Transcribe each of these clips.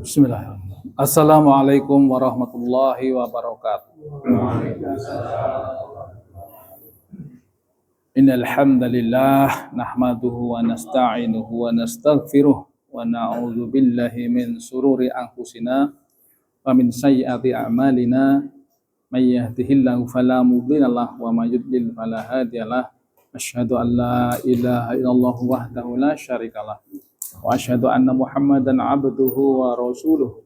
Bismillahirrahmanirrahim. Assalamualaikum warahmatullahi wabarakatuh. Innal hamdalillah nahmaduhu wa nasta'inuhu wa nastaghfiruh wa na'udzu billahi min sururi anfusina wa min sayyiati a'malina may yahdihillahu fala mudhillalah wa may yudlil fala hadiyalah. Asyhadu an la ilaha illallah wahdahu la syarikalah wa asyhadu anna Muhammadan abduhu wa rasuluh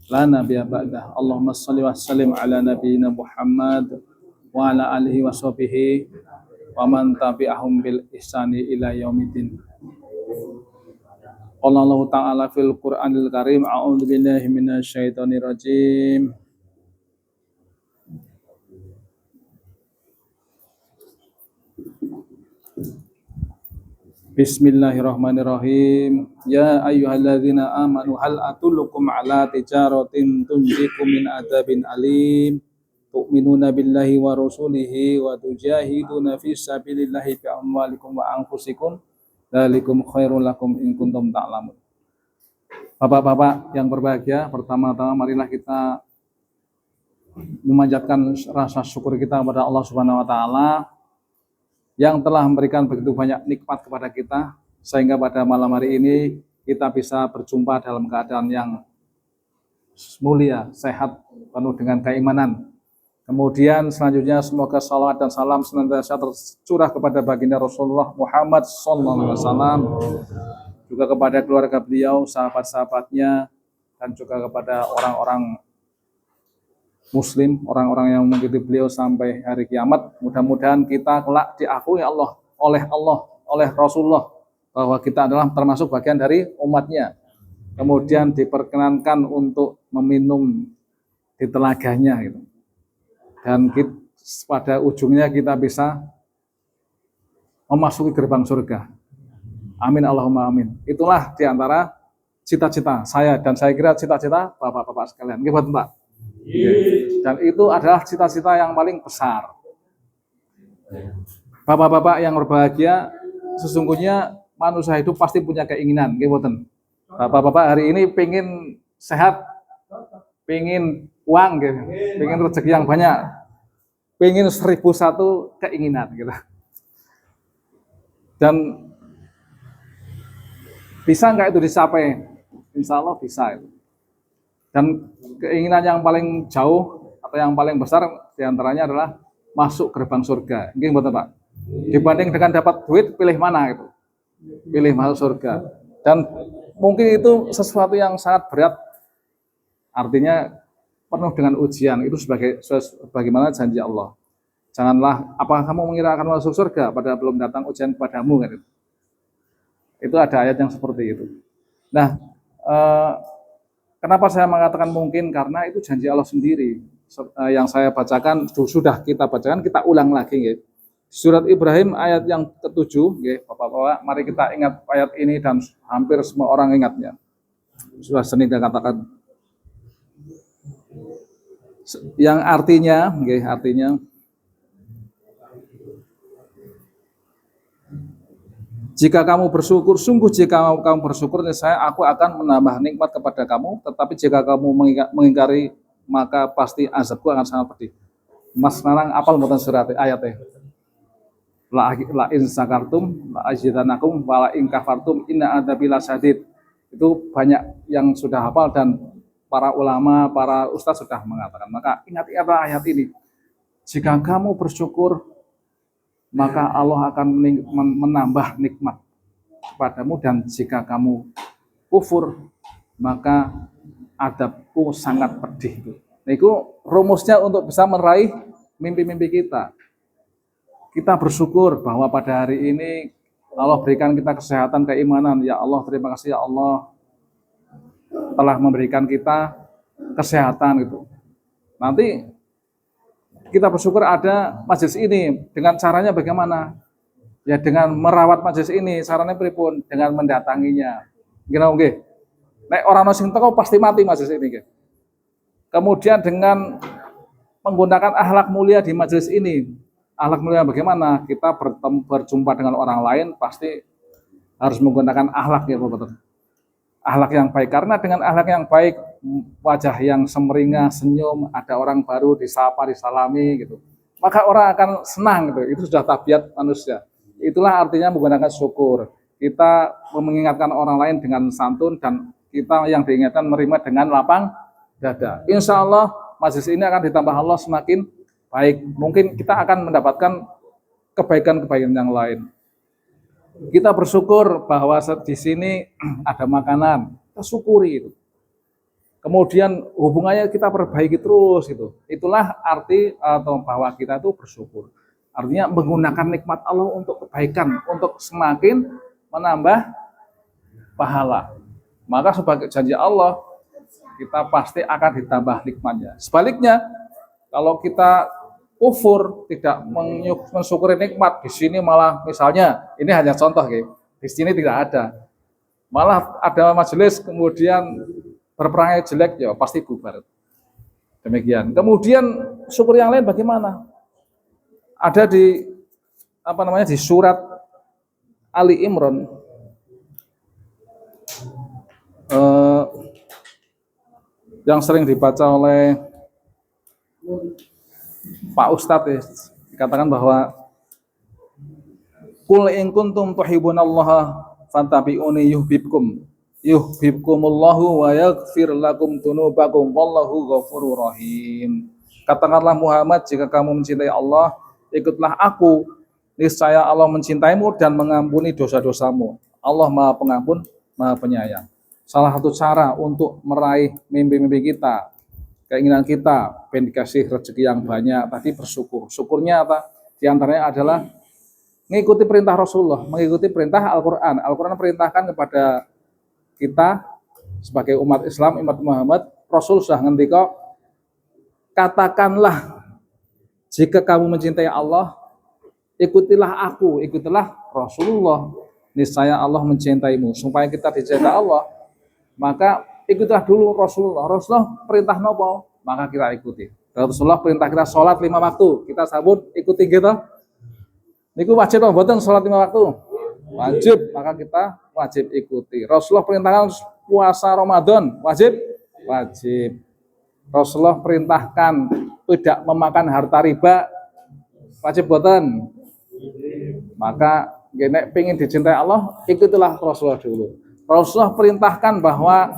la nabiyya ba'dah. Allahumma shalli wa sallim ala nabiyyina Muhammad wa ala alihi wa sahbihi wa man tabi'ahum bil ihsani ila yaumiddin. Qala Allah ta'ala fil Qur'anil Karim, a'udzu billahi minasy syaithanir rajim. Bismillahirrahmanirrahim. Ya ayyuhalladzina amanu hal atullukum ala tijaratin tunjikum min adzabin alim tu'minuna billahi wa rasulihi wa tujahiduna fi sabilillahi bi amwalikum wa anfusikum dzalikum khairul lakum in kuntum ta'lamun. Bapak-bapak yang berbahagia, pertama-tama marilah kita memanjatkan rasa syukur kita kepada Allah Subhanahu wa taala yang telah memberikan begitu banyak nikmat kepada kita, sehingga pada malam hari ini kita bisa berjumpa dalam keadaan yang mulia, sehat, penuh dengan keimanan. Kemudian selanjutnya semoga salawat dan salam senantiasa tercurah kepada baginda Rasulullah Muhammad SAW, juga kepada keluarga beliau, sahabat-sahabatnya, dan juga kepada orang-orang Muslim, orang-orang yang mengikuti beliau sampai hari kiamat. Mudah-mudahan kita kelak diakui oleh Allah, oleh Rasulullah, bahwa kita adalah termasuk bagian dari umatnya. Kemudian diperkenankan untuk meminum di telaganya, gitu. Dan pada ujungnya kita bisa memasuki gerbang surga. Amin Allahumma amin. Itulah diantara cita-cita saya, dan saya kira cita-cita bapak-bapak sekalian. Gimana Pak? Dan itu adalah cita-cita yang paling besar. Bapak-bapak yang berbahagia, sesungguhnya manusia hidup pasti punya keinginan. Bapak-bapak hari ini pengen sehat, pengen uang, pengen rezeki yang banyak, pengen 1001 keinginan, gitu. Dan bisa nggak itu dicapai? Insya Allah bisa itu. Dan keinginan yang paling jauh atau yang paling besar diantaranya adalah masuk gerbang surga. Mungkin betul Pak. Dibanding dengan dapat duit, pilih mana itu? Pilih masuk surga. Dan mungkin itu sesuatu yang sangat berat. Artinya penuh dengan ujian. Itu sebagaimana janji Allah. Janganlah, apakah kamu mengira akan masuk surga pada belum datang ujian padamu? Kan? Itu ada ayat yang seperti itu. Nah, kenapa saya mengatakan mungkin? Karena itu janji Allah sendiri. Yang saya bacakan, sudah kita bacakan, kita ulang lagi. Ya. Surat Ibrahim ayat yang ke-7. Ya, Bapak-bapak, mari kita ingat ayat ini dan hampir semua orang ingatnya. Sudah sering saya katakan. Yang artinya, jika kamu bersyukur, sungguh jika kamu bersyukur, aku akan menambah nikmat kepada kamu. Tetapi jika kamu mengingkari, maka pasti azabku akan sangat pedih. Mas Nanang apal mboten surat ayatnya. La in sakartum la azidanakum wa la in kafartum inna adzabi lasyadid. Itu banyak yang sudah hafal dan para ulama, para ustaz sudah mengatakan. Maka ingat-ingatlah ayat ini. Jika kamu bersyukur, maka Allah akan menambah nikmat kepadamu, dan jika kamu kufur, maka adabku sangat pedih. Itu rumusnya untuk bisa meraih mimpi-mimpi kita. Kita bersyukur bahwa pada hari ini Allah berikan kita kesehatan, keimanan. Ya Allah, terima kasih ya Allah telah memberikan kita kesehatan gitu. Nanti kita bersyukur ada majelis ini. Dengan caranya bagaimana? Ya dengan merawat majelis ini. Caranya pripun? Dengan mendatanginya. Oke. Nek orang sing teko pasti mati majelis ini. Kemudian dengan menggunakan akhlak mulia di majelis ini. Akhlak mulia bagaimana? Kita berjumpa dengan orang lain pasti harus menggunakan akhlak, ya Bapak. akhlak yang baik. Karena dengan akhlak yang baik, wajah yang semeringah, senyum, ada orang baru disapa, disalami gitu. Maka orang akan senang gitu. Itu sudah tabiat manusia. Itulah artinya menggunakan syukur. Kita mengingatkan orang lain dengan santun dan kita yang diingatkan menerima dengan lapang dada. Insya Allah majelis ini akan ditambah Allah semakin baik. Mungkin kita akan mendapatkan kebaikan-kebaikan yang lain. Kita bersyukur bahwa di sini ada makanan, kita syukuri itu. Kemudian hubungannya kita perbaiki terus itu. Itulah arti atau bahwa kita itu bersyukur. Artinya menggunakan nikmat Allah untuk kebaikan, untuk semakin menambah pahala. Maka sebagai janji Allah, kita pasti akan ditambah nikmatnya. Sebaliknya, kalau kita kufur, tidak mensyukuri nikmat, di sini malah misalnya, ini hanya contoh, di sini tidak ada. Malah ada majelis kemudian berperangai jelek, ya pasti bubar. Demikian. Kemudian syukur yang lain bagaimana? Ada di di surat Ali Imran yang sering dibaca oleh Pak Ustadz ya, dikatakan bahwa Qul in kuntum tuhibbunallaha fattabi'uni yuhibbukumullahu wa yaghfir lakum dzunubakum wallahu ghafurur rahim. Katakanlah Muhammad, jika kamu mencintai Allah, ikutlah aku, niscaya Allah mencintaimu dan mengampuni dosa-dosamu. Allah Maha Pengampun, Maha Penyayang. Salah satu cara untuk meraih mimpi-mimpi kita, keinginan kita, pengen dikasih rezeki yang banyak, tadi bersyukur. Syukurnya apa? Di antaranya adalah mengikuti perintah Rasulullah, mengikuti perintah Al-Quran. Al-Quran perintahkan kepada kita sebagai umat Islam, umat Muhammad, Rasul sudah ngendika, katakanlah jika kamu mencintai Allah, ikutilah aku, ikutilah Rasulullah, niscaya Allah mencintaimu. Supaya kita dicintai Allah, maka ikutilah dulu Rasulullah. Rasulullah perintah nopo, maka kita ikuti. Rasulullah perintah kita sholat 5 waktu, kita sambut ikuti gitu. Niku wajib atau mboten sholat 5 waktu? Wajib, maka kita wajib ikuti. Rasulullah perintahkan puasa Ramadan, wajib? Wajib. Rasulullah perintahkan tidak memakan harta riba, wajib mboten? Maka gene pengen dicintai Allah, ikutilah Rasulullah dulu. Rasulullah perintahkan bahwa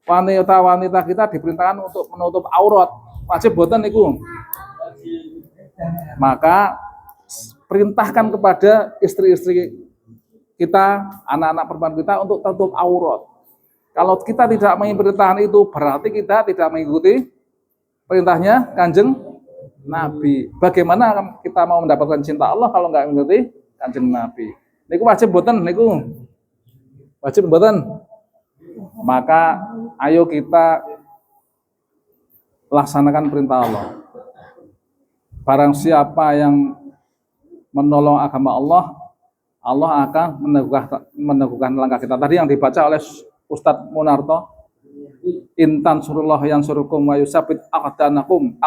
wanita-wanita kita diperintahkan untuk menutup aurat, wajib mboten niku? Maka perintahkan kepada istri-istri kita, anak-anak perempuan kita untuk tutup aurat. Kalau kita tidak mengikuti perintah itu, berarti kita tidak mengikuti perintahnya Kanjeng Nabi. Bagaimana kita mau mendapatkan cinta Allah kalau nggak mengikuti Kanjeng Nabi? Niku wajib mboten niku? Wajib mboten? Maka ayo kita laksanakan perintah Allah. Barang siapa yang menolong agama Allah, Allah akan meneguhkan langkah kita. Tadi yang dibaca oleh Ustadz Munarto, intan surullah yang surukum wa yusabit akdamakum.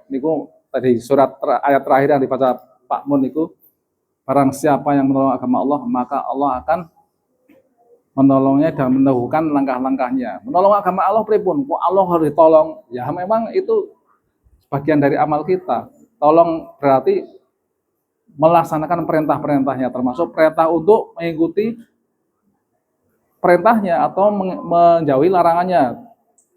Niku tadi surat ayat terakhir yang dibaca Pak Mun niku, barang siapa yang menolong agama Allah, maka Allah akan menolongnya dan meneguhkan langkah-langkahnya. Menolong agama Allah pripun? Kok Allah harus ditolong? Ya memang itu bagian dari amal kita. Tolong berarti melaksanakan perintah-perintahnya, termasuk perintah untuk mengikuti perintahnya atau menjauhi larangannya.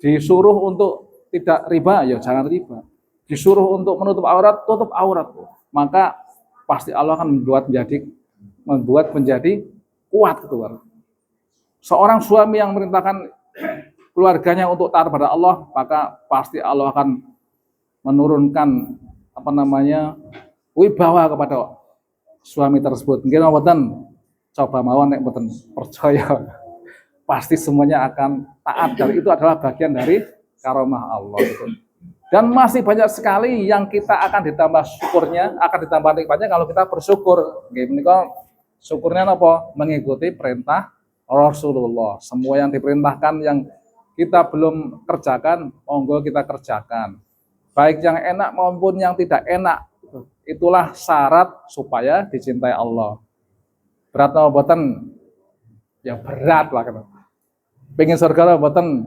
Disuruh untuk tidak riba, ya jangan riba. Disuruh untuk menutup aurat, tutup aurat. Maka pasti Allah akan membuat menjadi kuat keluar. Seorang suami yang merintahkan keluarganya untuk taat pada Allah, maka pasti Allah akan menurunkan wibawa kepada suami tersebut. Nggih mboten? Coba mawon nek mboten percaya. Pasti semuanya akan taat, dan itu adalah bagian dari karomah Allah itu. Dan masih banyak sekali yang kita akan ditambah syukurnya, akan ditambah nikmatnya kalau kita bersyukur. Nggih menika syukurnya napa? Mengikuti perintah Rasulullah. Semua yang diperintahkan yang kita belum kerjakan, monggo kita kerjakan. Baik yang enak maupun yang tidak enak. Itulah syarat supaya dicintai Allah. Berat atau boten? Ya berat lah kan. Pengen surga lah mboten.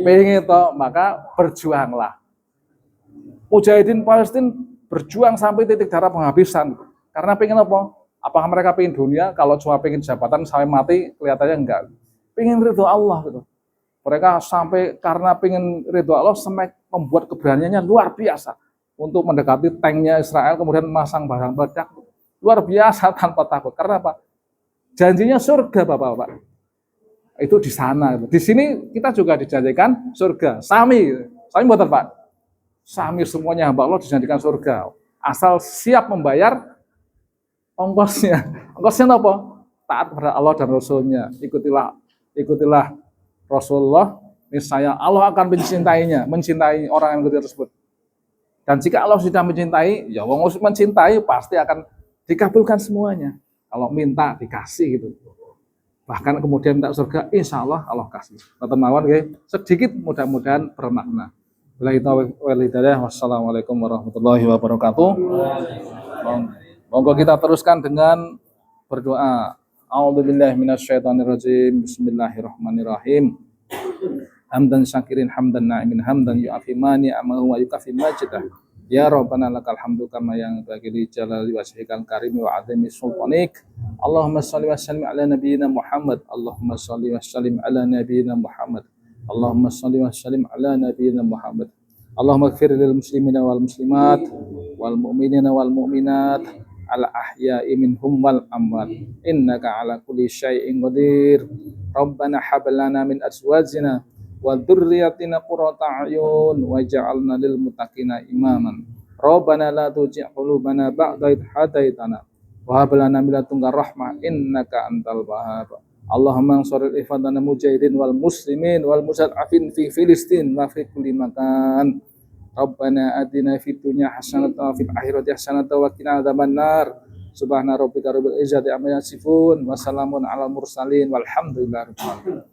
Pengen toh, maka berjuanglah. Mujahidin Palestina berjuang sampai titik darah penghabisan. Karena pengen apa? Apakah mereka pengen dunia? Kalau cuma pengen jabatan sampai mati, kelihatannya enggak. Pengen ridho Allah gitu. Mereka sampai karena pengen ridho Allah sampai membuat keberaniannya luar biasa untuk mendekati tanknya Israel, kemudian masang barang peledak luar biasa tanpa takut. Karena apa? Janjinya surga, Bapak-bapak. Itu di sana. Di sini kita juga dijanjikan surga. Sami buatan Pak. Sami semuanya hamba Allah dijanjikan surga. Asal siap membayar ongkosnya. Ongkosnya apa? Taat kepada Allah dan Rasulnya. Ikutilah Rasulullah. Misalnya Allah akan mencintai orang yang ikuti tersebut. Dan jika Allah sudah mencintai, ya wong mencintai pasti akan dikabulkan semuanya. Kalau minta dikasih gitu. Bahkan kemudian minta surga, insya Allah Allah kasih. Teman-teman, sedikit mudah-mudahan bermakna. Wassalamualaikum warahmatullahi wabarakatuh. Monggo kita teruskan dengan berdoa. A'udzubillahi minasyaitonirrajim. Bismillahirrahmanirrahim. Hamdan syakirin, hamdan na'imin, hamdan yu'afimani amahu wa yukafi majidah. Ya Rabbana lakal hamdu kama yang bagi li jalali wajhikal karim wa azimi sultanik. Allahumma salli wa sallim ala nabiyyina Muhammad. Allahumma salli wa sallim ala nabiyyina Muhammad. Allahumma salli wa sallim ala nabiyyina Muhammad. Allahumma ighfir lil muslimina wal muslimat wal mu'minina wal mu'minat al ahya'i minhum wal amwat. Innaka ala kulli syai'in qadir. Rabbana hab lana min azwajina wa dzurriyyatina qurrata a'yun waj'alna lil muttaqina imaman. Rabbana la tuzigh qulubana ba'da idh hadaitana wa hab lana min ladunka rahmah innaka antal wahhab. Allahumma ansuril ikhwanana mujahidin wal muslimin wal mustad'afin fi Filistin wa fi kulli makan. Rabbana atina fid dunya hasanatan wa fil akhirati hasanatan wa qina adzabannar. Subhana rabbika rabbil izzati amma yasifun wa salamun alal mursalin walhamdulillahi rabbil alamin.